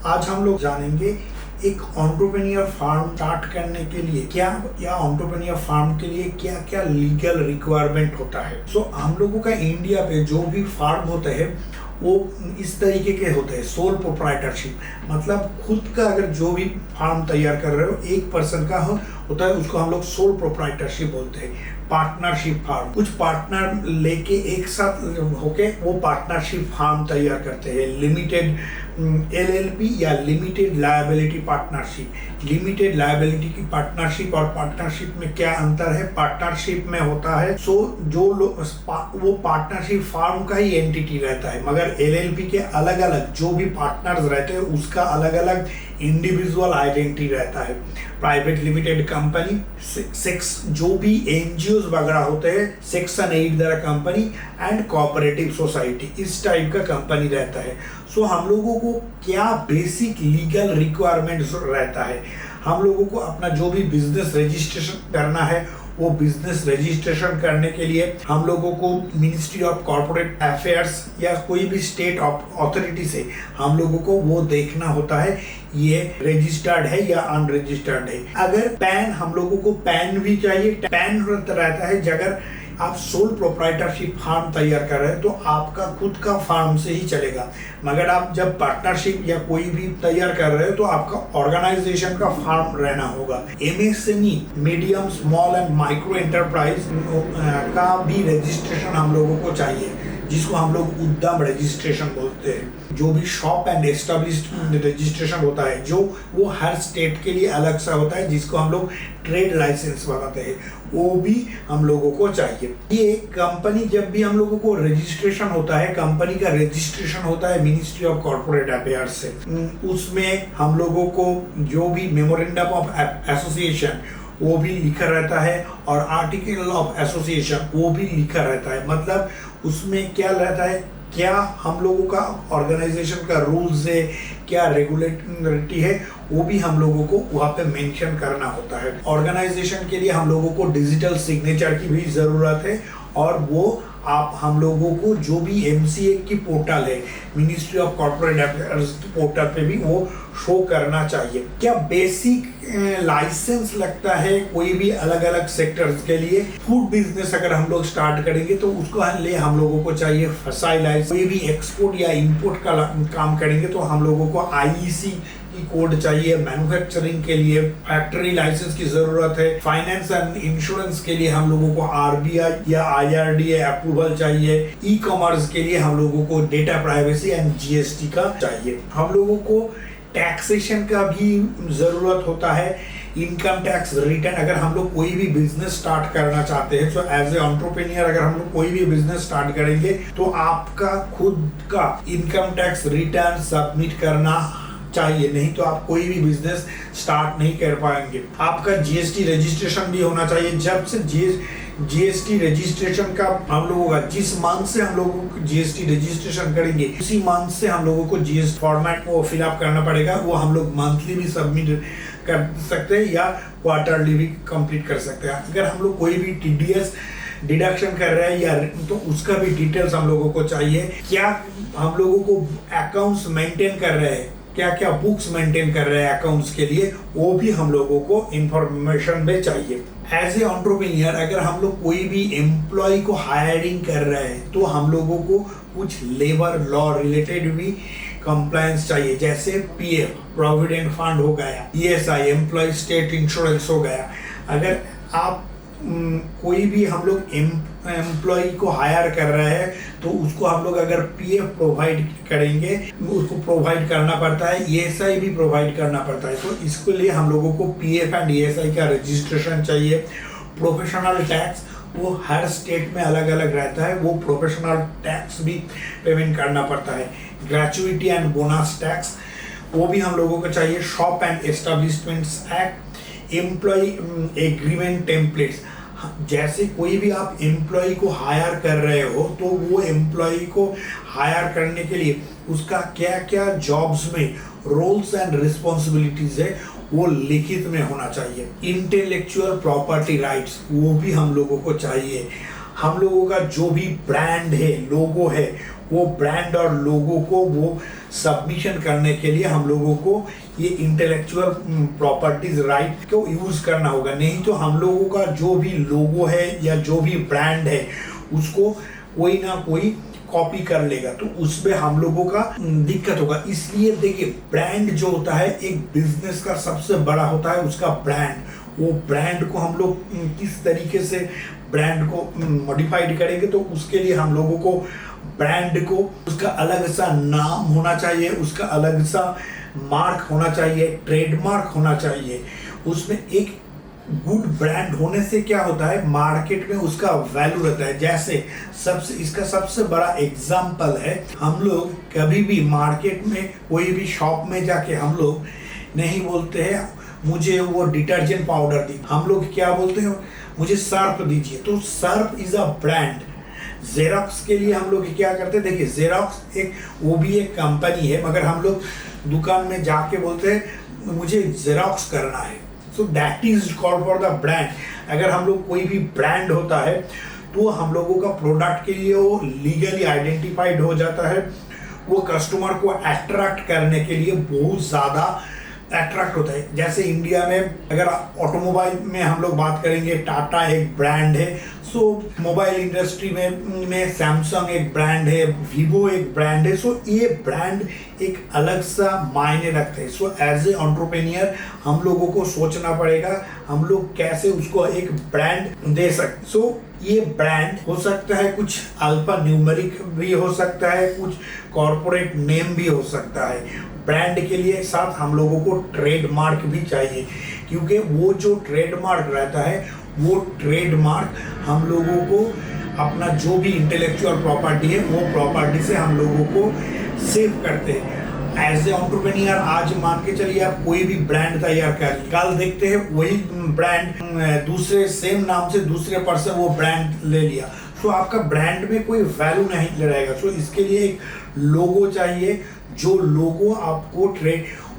आज हम लोग जानेंगे एक एंटरप्रेन्योर फार्म स्टार्ट करने के लिए क्या या एंटरप्रेन्योर फार्म के लिए क्या क्या लीगल रिक्वायरमेंट होता है। हम लोगों का इंडिया पे जो भी फार्म होते हैं वो इस तरीके के होते हैं, सोल प्रोप्राइटरशिप, मतलब खुद का अगर जो भी फार्म तैयार कर रहे हो एक पर्सन का होता है, उसको हम लोग सोल प्रोप्राइटरशिप बोलते हैं। पार्टनरशिप फार्म, कुछ पार्टनर लेके एक साथ होके वो पार्टनरशिप फार्म तैयार करते हैं। लिमिटेड LLP या limited liability partnership. Limited liability की पार्टनरशिप और पार्टनरशिप में क्या अंतर है? पार्टनरशिप में होता है जो लोग वो पार्टनरशिप फार्म का ही एंटिटी रहता है, मगर LLP के अलग अलग जो भी पार्टनर्स रहते हैं उसका अलग अलग इंडिविजुअल आइडेंटिटी रहता है। प्राइवेट लिमिटेड कंपनी, जो भी NGOs वगैरह होते हैं, सेक्शन 8 द्वारा कंपनी एंड कोऑपरेटिव सोसाइटी, इस टाइप का कंपनी रहता है। हम लोगों को क्या बेसिक लीगल रिक्वायरमेंट्स रहता है? हम लोगों को अपना जो भी बिजनेस रजिस्ट्रेशन करना है, वो बिजनेस रजिस्ट्रेशन करने के लिए हम लोगों को मिनिस्ट्री ऑफ कॉर्पोरेट अफेयर्स या कोई भी स्टेट अथॉरिटी से हम लोगों को वो देखना होता है ये रजिस्टर्ड है या अनरजिस्टर्ड है। अगर पैन, हम लोगों को पैन भी चाहिए। पैन रहता है अगर आप सोल प्रोप्राइटरशिप फार्म तैयार कर रहे हैं तो आपका खुद का फार्म से ही चलेगा, मगर आप जब पार्टनरशिप या कोई भी तैयार कर रहे हो तो आपका ऑर्गेनाइजेशन का फार्म रहना होगा। MSME, medium small and micro enterprise का भी रजिस्ट्रेशन हम लोगों को चाहिए, जिसको हम लोग उद्यम रजिस्ट्रेशन बोलते हैं। जो भी शॉप एंड एस्टेब्लिश्ड रजिस्ट्रेशन होता है जो वो हर स्टेट के लिए अलग सा होता है, जिसको हम लोग ट्रेड लाइसेंस बताते हैं, वो भी हम लोगों को चाहिए। ये कंपनी जब भी हम लोगों को रजिस्ट्रेशन होता है, कंपनी का रजिस्ट्रेशन होता है मिनिस्ट्री ऑफ कॉर्पोरेट अफेयर्स से, उसमें हम लोगों को जो भी मेमोरेंडम ऑफ एसोसिएशन वो भी लिखा रहता है और आर्टिकल ऑफ एसोसिएशन वो भी लिखा रहता है। मतलब उसमें क्या रहता है, क्या हम लोगों का ऑर्गेनाइजेशन का रूल्स है, क्या रेगुलेटरी है, वो भी हम लोगों को वहाँ पे मेंशन करना होता है। ऑर्गेनाइजेशन के लिए हम लोगों को डिजिटल सिग्नेचर की भी ज़रूरत है और वो आप हम लोगों को जो भी MCA की पोर्टल है, ministry of corporate affairs portal पे भी वो शो करना चाहिए। क्या बेसिक लाइसेंस लगता है कोई भी अलग अलग सेक्टर्स के लिए? फूड बिजनेस अगर हम लोग स्टार्ट करेंगे तो उसको लिए हम लोगों को चाहिए फसाई लाइसेंस। कोई भी एक्सपोर्ट या इंपोर्ट का काम करेंगे तो हम लोगों को IEC की कोड चाहिए। मैन्युफैक्चरिंग के लिए फैक्ट्री लाइसेंस की जरूरत है। फाइनेंस एंड इंश्योरेंस के लिए हम लोगों को RBI या IRDA अप्रूवल चाहिए। E-कॉमर्स के लिए हम लोगों को डेटा प्राइवेसी एंड GST का चाहिए। हम लोगों को टैक्सेशन का भी जरूरत होता है। इनकम टैक्स रिटर्न, अगर हम लोग कोई भी बिजनेस स्टार्ट करना चाहते हैं तो एज ए एंटरप्रेन्योर अगर हम लोग कोई भी बिजनेस स्टार्ट करेंगे तो आपका खुद का इनकम टैक्स रिटर्न सबमिट करना चाहिए, नहीं तो आप कोई भी बिजनेस स्टार्ट नहीं कर पाएंगे। आपका GST रजिस्ट्रेशन भी होना चाहिए। जब से GST रजिस्ट्रेशन का हम लोगों का जिस मंथ से हम लोगों को GST रजिस्ट्रेशन करेंगे उसी मंथ से हम लोगों को GST फॉर्मेट को फिलअप करना पड़ेगा। वो हम लोग मंथली भी सबमिट कर सकते हैं या क्वार्टरली भी कंप्लीट कर सकते हैं। अगर हम लोग कोई भी TDS डिडक्शन कर रहे हैं या तो उसका भी डिटेल्स हम लोगों को चाहिए। क्या हम लोगों को अकाउंट्स मेंटेन कर रहे हैं, क्या क्या बुक्स मेंटेन कर रहे हैं अकाउंट्स के लिए, वो भी हम लोगों को इंफॉर्मेशन में चाहिए। एज ए एंटरप्रेन्योर अगर हम लोग कोई भी एम्प्लॉय को हायरिंग कर रहे हैं तो हम लोगों को कुछ लेबर लॉ रिलेटेड भी कंप्लायंस चाहिए, जैसे PF प्रोविडेंट फंड हो गया, ESI एम्प्लॉय स्टेट इंश्योरेंस हो गया। अगर आप कोई भी हम लोग एम्प्लॉय को हायर कर रहे हैं तो उसको हम लोग अगर PF प्रोवाइड करेंगे, उसको प्रोवाइड करना पड़ता है, ESI भी प्रोवाइड करना पड़ता है। तो इसके लिए हम लोगों को PF एंड ESI का रजिस्ट्रेशन चाहिए। प्रोफेशनल टैक्स वो हर स्टेट में अलग अलग रहता है, वो प्रोफेशनल टैक्स भी पेमेंट करना पड़ता है। ग्रेचुइटी एंड बोनस टैक्स वो भी हम लोगों को चाहिए। Shop and establishments act, employ agreement templates, जैसे कोई भी आप एम्प्लॉय को हायर कर रहे हो तो वो एम्प्लॉय को हायर करने के लिए उसका क्या क्या जॉब्स में रोल्स एंड रिस्पॉन्सिबिलिटीज है वो लिखित में होना चाहिए। इंटेलेक्चुअल प्रॉपर्टी राइट्स वो भी हम लोगों को चाहिए। हम लोगों का जो भी ब्रांड है, लोगो है, वो ब्रांड और लोगो को वो सबमिशन करने के लिए हम लोगों को ये इंटेलेक्चुअल प्रॉपर्टीज राइट को यूज करना होगा। नहीं तो हम लोगों का जो भी लोगो है या जो भी ब्रांड है उसको कोई ना कोई कॉपी कर लेगा, तो उसमें हम लोगों का दिक्कत होगा। इसलिए देखिए, ब्रांड जो होता है एक बिजनेस का सबसे बड़ा होता है उसका ब्रांड। वो ब्रांड को हम लोग किस तरीके से ब्रांड को मॉडिफाइड करेंगे, तो उसके लिए हम लोगों को ब्रांड को उसका अलग सा नाम होना चाहिए, उसका अलग सा मार्क होना चाहिए, ट्रेडमार्क होना चाहिए। उसमें एक गुड ब्रांड होने से क्या होता है, मार्केट में उसका वैल्यू रहता है। जैसे इसका सबसे बड़ा एग्जांपल है, हम लोग कभी भी मार्केट में कोई भी शॉप में जाके हम लोग नहीं बोलते हैं मुझे वो डिटर्जेंट पाउडर दी, हम लोग क्या बोलते हैं, मुझे सर्फ दीजिए। तो Surf is a brand. Xerox के लिए हम लोग क्या करते हैं, देखिए जेरोक्स वो भी एक कंपनी है, मगर हम लोग दुकान में जाके बोलते हैं मुझे जेरोक्स करना है। So that is called for the brand. अगर हम लोग कोई भी ब्रांड होता है तो हम लोगों का प्रोडक्ट के लिए वो लीगली आइडेंटिफाइड हो जाता है। वो कस्टमर को अट्रैक्ट करने के लिए बहुत ज़्यादा अट्रैक्ट होता है। जैसे इंडिया में अगर ऑटोमोबाइल में हम लोग बात करेंगे, टाटा एक ब्रांड है। सो मोबाइल इंडस्ट्री में सैमसंग एक ब्रांड है, वीवो एक ब्रांड है। सो ये ब्रांड एक अलग सा मायने रखते हैं। सो एज ए एंटरप्रेन्योर हम लोगों को सोचना पड़ेगा हम लोग कैसे उसको एक ब्रांड दे सकते। सो ये ब्रांड हो सकता है कुछ अल्फा न्यूमेरिक भी हो सकता है, कुछ कॉर्पोरेट नेम भी हो सकता है। ब्रांड के लिए साथ हम लोगों को ट्रेडमार्क भी चाहिए, क्योंकि वो जो ट्रेडमार्क रहता है वो ट्रेडमार्क हम लोगों को अपना जो भी इंटेलेक्चुअल प्रॉपर्टी है वो प्रॉपर्टी से हम लोगों को सेव करते हैं। एज ए एंटरप्रेन्योर आज मान के चलिए आप कोई भी ब्रांड तैयार कर, कल देखते हैं वही ब्रांड दूसरे सेम नाम से दूसरे पर्सन वो ब्रांड ले लिया, तो आपका ब्रांड में कोई वैल्यू नहीं रहेगा। सो इसके लिए एक लोगो चाहिए, जो लोगो आपको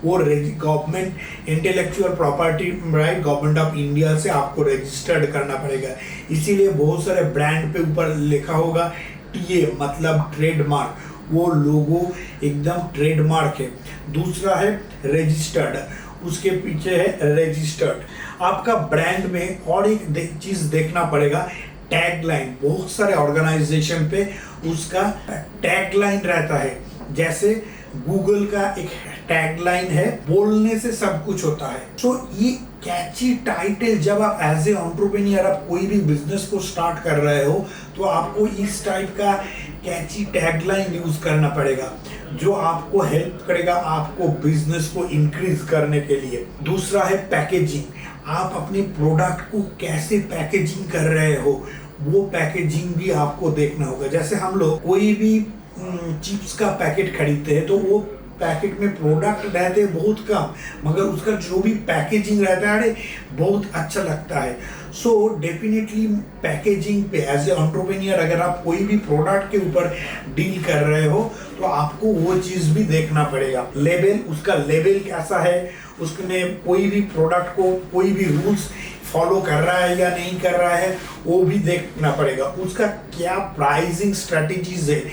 वो government intellectual property right government of India से आपको रजिस्टर्ड करना पड़ेगा। इसीलिए बहुत सारे ब्रांड पे ऊपर लिखा होगा टीए मतलब ट्रेडमार्क, वो लोगो एकदम ट्रेडमार्क है। दूसरा है रजिस्टर्ड, उसके पीछे है रजिस्टर्ड। आपका ब्रांड में और एक चीज देखना पड़ेगा, टैगलाइन। बहुत सारे ऑर्गेनाइजेशन पे उसका टैगलाइन रहता है। जैसे गूगल का एक टैगलाइन है, बोलने से सब कुछ होता है। तो ये कैची टाइटल, जब आप एज ए एंटरप्रेन्योर आप कोई भी बिजनेस को स्टार्ट कर रहे हो तो आपको इस टाइप का कैची टैगलाइन यूज करना पड़ेगा, जो आपको हेल्प करेगा आपको बिजनेस को इंक्रीज करने के लिए। दूसरा है पैकेजिंग। आप अपने प्रोडक्ट को कैसे पैकेजिंग कर रहे हो, वो पैकेजिंग भी आपको देखना होगा। जैसे हम लोग कोई भी चिप्स का पैकेट खरीदते हैं तो वो पैकेट में प्रोडक्ट रहते हैं बहुत कम, मगर उसका जो भी पैकेजिंग रहता है बहुत अच्छा लगता है। सो डेफिनेटली पैकेजिंग पे एज ए एंटरप्रेन्योर अगर आप कोई भी प्रोडक्ट के ऊपर डील कर रहे हो तो आपको वो चीज़ भी देखना पड़ेगा। लेबल, उसका लेबल कैसा है, उसमें कोई भी प्रोडक्ट को कोई भी रूल्स फॉलो कर रहा है या नहीं कर रहा है वो भी देखना पड़ेगा। उसका क्या प्राइसिंग स्ट्रेटजीज है,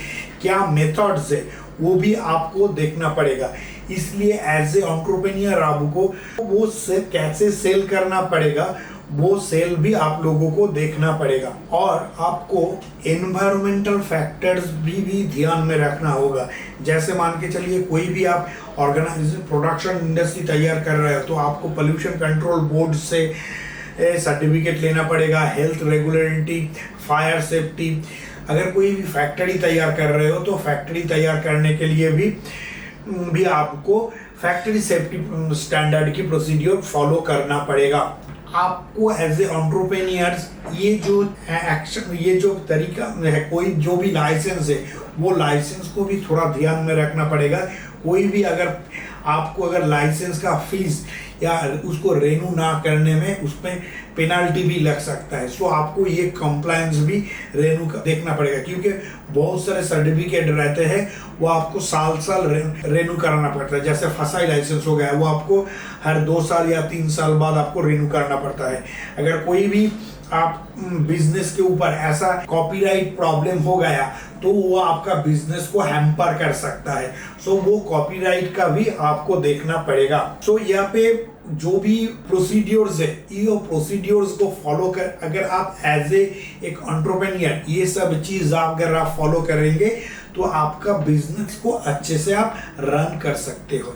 क्या मेथड्स है, वो भी आपको देखना पड़ेगा। इसलिए एज ए एंटरप्रेन्योर आपको वो कैसे सेल करना पड़ेगा, वो सेल भी आप लोगों को देखना पड़ेगा। और आपको एनवायरमेंटल फैक्टर्स भी ध्यान में रखना होगा। जैसे मान के चलिए कोई भी आप ऑर्गेनाइजेशन प्रोडक्शन इंडस्ट्री तैयार कर रहे हो तो आपको पोल्यूशन कंट्रोल बोर्ड से सर्टिफिकेट लेना पड़ेगा, हेल्थ रेगुलेटरी, फायर सेफ्टी। अगर कोई भी फैक्ट्री तैयार कर रहे हो तो फैक्ट्री तैयार करने के लिए भी आपको फैक्ट्री सेफ्टी स्टैंडर्ड की प्रोसीड्योर फॉलो करना पड़ेगा। आपको एज ए एंटरप्रेन्योर्स ये जो तरीका है, कोई जो भी लाइसेंस है वो लाइसेंस को भी थोड़ा ध्यान में रखना पड़ेगा। कोई भी अगर लाइसेंस का फीस या उसको रेन्यू ना करने में उसमें पेनाल्टी भी लग सकता है। सो आपको ये कंप्लायंस भी रेन्यू देखना पड़ेगा, क्योंकि बहुत सारे सर्टिफिकेट रहते हैं वो आपको साल साल रेन्यू कराना पड़ता है। जैसे फसाई लाइसेंस हो गया, वो आपको हर 2 साल या 3 साल बाद आपको रेन्यू करना पड़ता है। अगर कोई भी आप बिजनेस के ऊपर ऐसा कॉपीराइट प्रॉब्लम हो गया तो वो आपका बिजनेस को हैम्पर कर सकता है। सो वो कॉपीराइट का भी आपको देखना पड़ेगा। सो यहाँ पे जो भी प्रोसीड्योर्स है, ये प्रोसीड्योर्स को फॉलो कर, अगर आप एज एक एंटरप्रेन्योर ये सब चीज अगर आप फॉलो करेंगे तो आपका बिजनेस को अच्छे से आप रन कर सकते हो।